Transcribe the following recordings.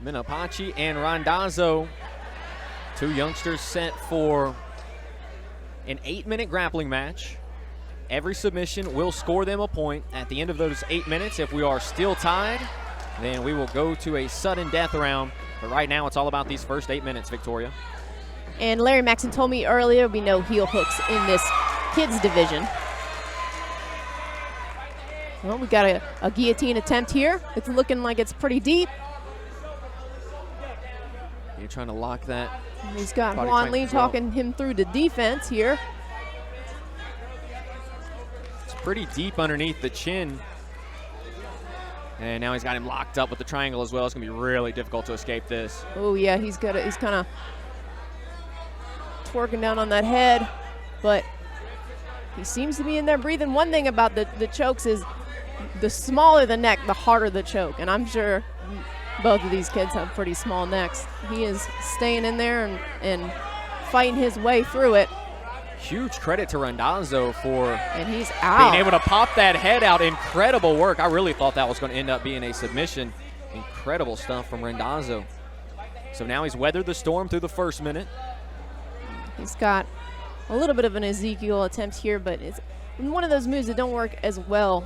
Menapace and Randazzo, two youngsters set for an 8-minute grappling match. Every submission will score them a point. At the end of those 8 minutes, if we are still tied, then we will go to a sudden death round. But right now, it's all about these first 8 minutes, Victoria. And Larry Maxon told me earlier there'll be no heel hooks in this kids division. Well, we got a guillotine attempt here. It's looking like it's pretty deep. You're trying to lock that. And he's got Juan Lee talking him through the defense here. It's pretty deep underneath the chin. And now he's got him locked up with the triangle as well. It's going to be really difficult to escape this. Oh, yeah, he's kind of twerking down on that head, but he seems to be in there breathing. One thing about the chokes is the smaller the neck, the harder the choke, and I'm sure both of these kids have pretty small necks. He is staying in there and fighting his way through it. Huge credit to Randazzo for he's out. being able to pop that head out. Incredible work. I really thought that was going to end up being a submission. Incredible stuff from Randazzo. So now he's weathered the storm through the first minute. He's got a little bit of an Ezekiel attempt here, but it's one of those moves that don't work as well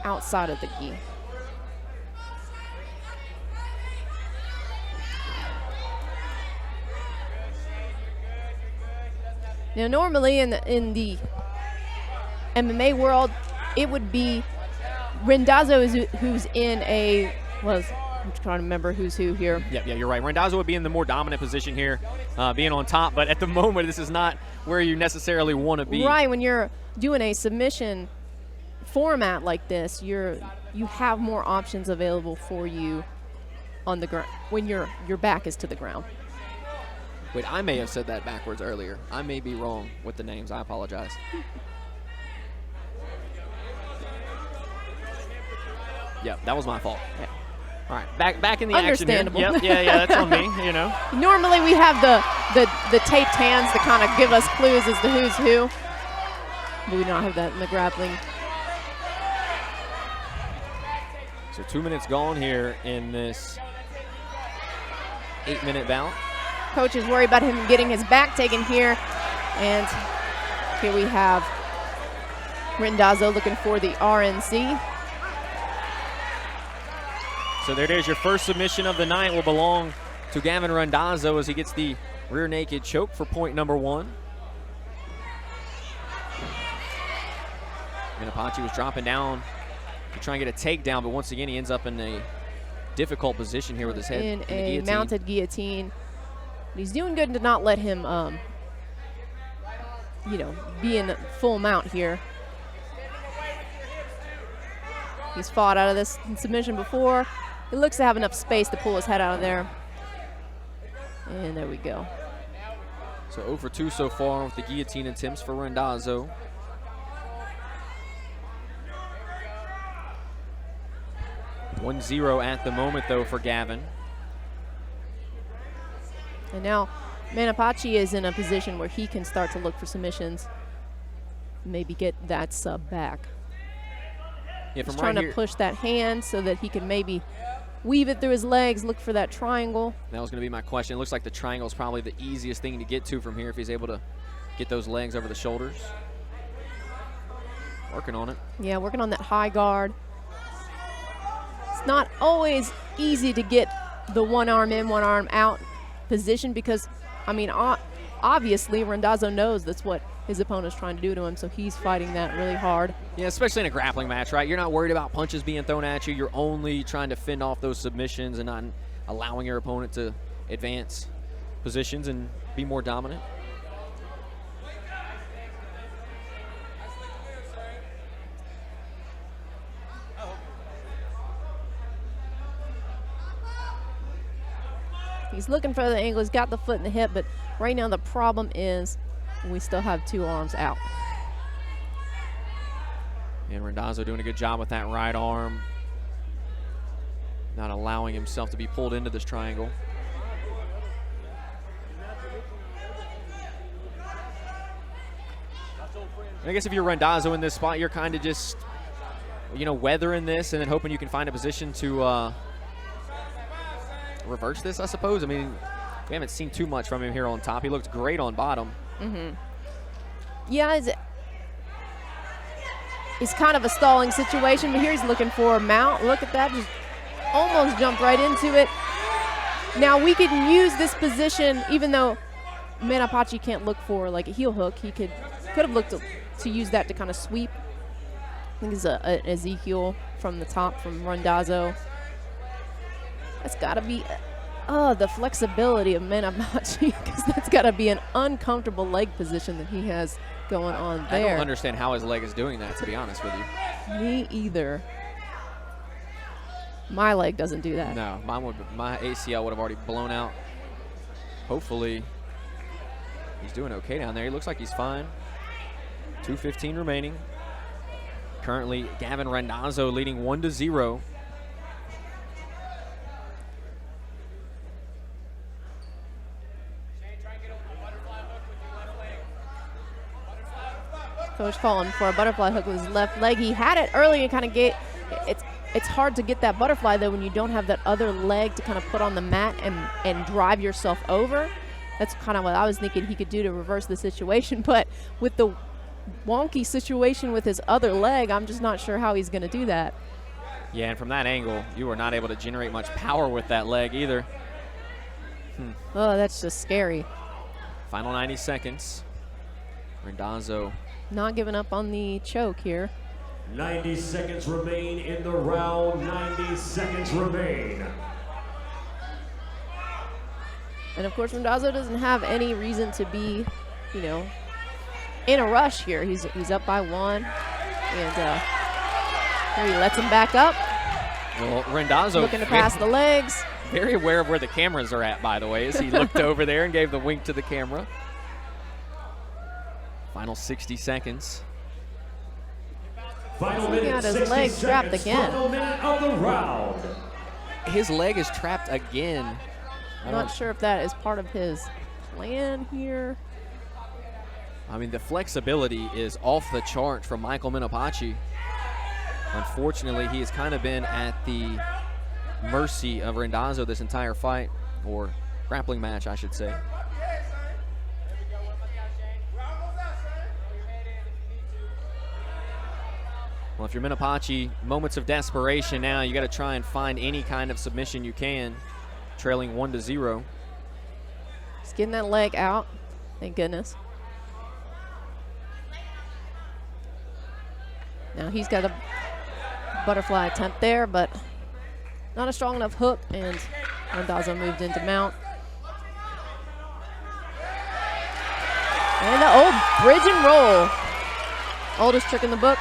outside of the gi. Now, normally in the MMA world, it would be Randazzo who's in a, I'm trying to remember who's who here. Yeah, you're right. Randazzo would be in the more dominant position here, being on top, but at the moment, this is not where you necessarily want to be. Right, when you're doing a submission format like this, you have more options available for you on the ground when your back is to the ground. Wait, I may have said that backwards earlier. I may be wrong with the names. I apologize. Yeah, that was my fault. Yeah. All right, back in the action here. Understandable. Yep, yeah, that's on me, you know. Normally we have the taped hands to kind of give us clues as to who's who. But we don't have that in the grappling. So 2 minutes gone here in this 8-minute bout. Coach is worried about him getting his back taken here. And here we have Randazzo looking for the RNC. So there it is. Your first submission of the night will belong to Gavin Randazzo as he gets the rear naked choke for point number 1. Menapace was dropping down to try and get a takedown, but once again he ends up in a difficult position here with his head in the a guillotine. mounted guillotine. He's doing good to not let him, be in full mount here. He's fought out of this submission before. He looks to have enough space to pull his head out of there. And there we go. So 0 for 2 so far with the guillotine attempts for Randazzo. One 0 at the moment, though, for Gavin. And now Menapace is in a position where he can start to look for submissions, maybe get that sub back. Yeah, He's trying to push that hand so that he can maybe weave it through his legs, look for that triangle. That was going to be my question. It looks like the triangle is probably the easiest thing to get to from here if he's able to get those legs over the shoulders. Working on it. Yeah, working on that high guard. It's not always easy to get the one arm in, one arm out position because, obviously Randazzo knows that's what his opponent's trying to do to him, so he's fighting that really hard. Yeah, especially in a grappling match, right? You're not worried about punches being thrown at you. You're only trying to fend off those submissions and not allowing your opponent to advance positions and be more dominant. He's looking for the angle. He's got the foot in the hip, but right now the problem is we still have two arms out. And Randazzo doing a good job with that right arm, not allowing himself to be pulled into this triangle. I guess if you're Randazzo in this spot, you're kind of just, weathering this and then hoping you can find a position to reverse this, I suppose. I mean, we haven't seen too much from him here on top. He looked great on bottom. Yeah, it's kind of a stalling situation, but here he's looking for a mount. Look at that, just almost jumped right into it. Now we can use this position, even though Menapace can't look for like a heel hook. He could have looked to use that to kind of sweep. I think it's a Ezekiel from the top from Randazzo. That's got to be, the flexibility of Menapace, because that's got to be an uncomfortable leg position that he has going on there. I don't understand how his leg is doing that, to be honest with you. Me either. My leg doesn't do that. No, my ACL would have already blown out. Hopefully, he's doing okay down there. He looks like he's fine. 2:15 remaining. Currently, Gavin Randazzo leading 1-0. Coach calling for a butterfly hook with his left leg. He had it early and kind of it's hard to get that butterfly though when you don't have that other leg to kind of put on the mat and drive yourself over. That's kind of what I was thinking he could do to reverse the situation, but with the wonky situation with his other leg, I'm just not sure how he's going to do that. Yeah, and from that angle, you were not able to generate much power with that leg either. Oh, that's just scary. Final 90 seconds. Randazzo not giving up on the choke here. 90 seconds remain in the round. 90 seconds remain. And of course, Randazzo doesn't have any reason to be, in a rush here. He's up by one, and here he lets him back up. Well, Randazzo looking to pass the legs. Very aware of where the cameras are at, by the way, as he looked over there and gave the wink to the camera. Final 60 seconds. Final minute, minute, his leg trapped again. Final minute of the round. His leg is trapped again. I'm not sure if that is part of his plan here. I mean, the flexibility is off the chart from Michael Menapace. Unfortunately, he has kind of been at the mercy of Randazzo this entire fight, or grappling match, I should say. Well, if you're Menapace, moments of desperation now. You got to try and find any kind of submission you can, trailing 1-0. He's getting that leg out. Thank goodness. Now he's got a butterfly attempt there, but not a strong enough hook, and Randazzo moved into mount. And the old bridge and roll. Oldest trick in the book.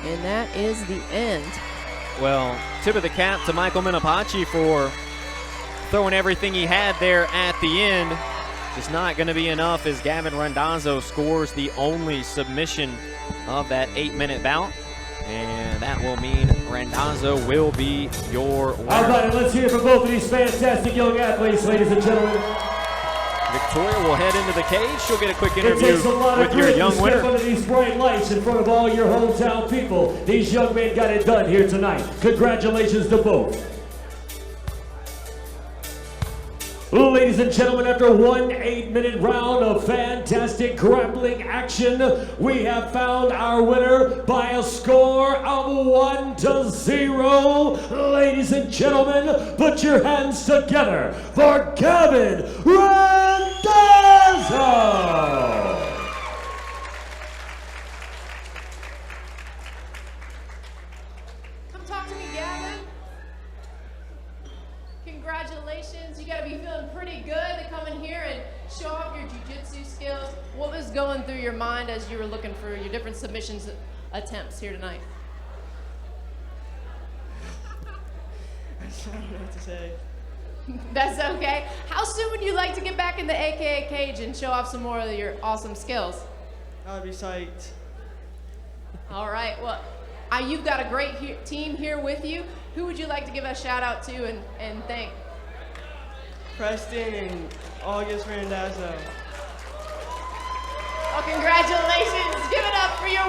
And that is the end. Well, tip of the cap to Michael Menapace for throwing everything he had there at the end. Just not going to be enough as Gavin Randazzo scores the only submission of that 8-minute bout. And that will mean Randazzo will be your winner. All right, let's hear from both of these fantastic young athletes, ladies and gentlemen. Victoria will head into the cage. She'll get a quick interview with your young winner. Under these bright lights in front of all your hometown people. These young men got it done here tonight. Congratulations to both. Ladies and gentlemen, after one 8-minute round of fantastic grappling action, we have found our winner by a score of 1-0. Ladies and gentlemen, put your hands together for Gavin Randazzo. Come talk to me, Gavin. Congratulations. You got to be feeling pretty good to come in here and show off your jiu-jitsu skills. What was going through your mind as you were looking for your different submissions attempts here tonight? I don't know what to say. That's okay. How soon would you like to get back in the AKA cage and show off some more of your awesome skills? I'd be psyched. All right. Well, you've got a great team here with you. Who would you like to give a shout out to and thank? Preston and August Randazzo. Well, congratulations. Give it up for your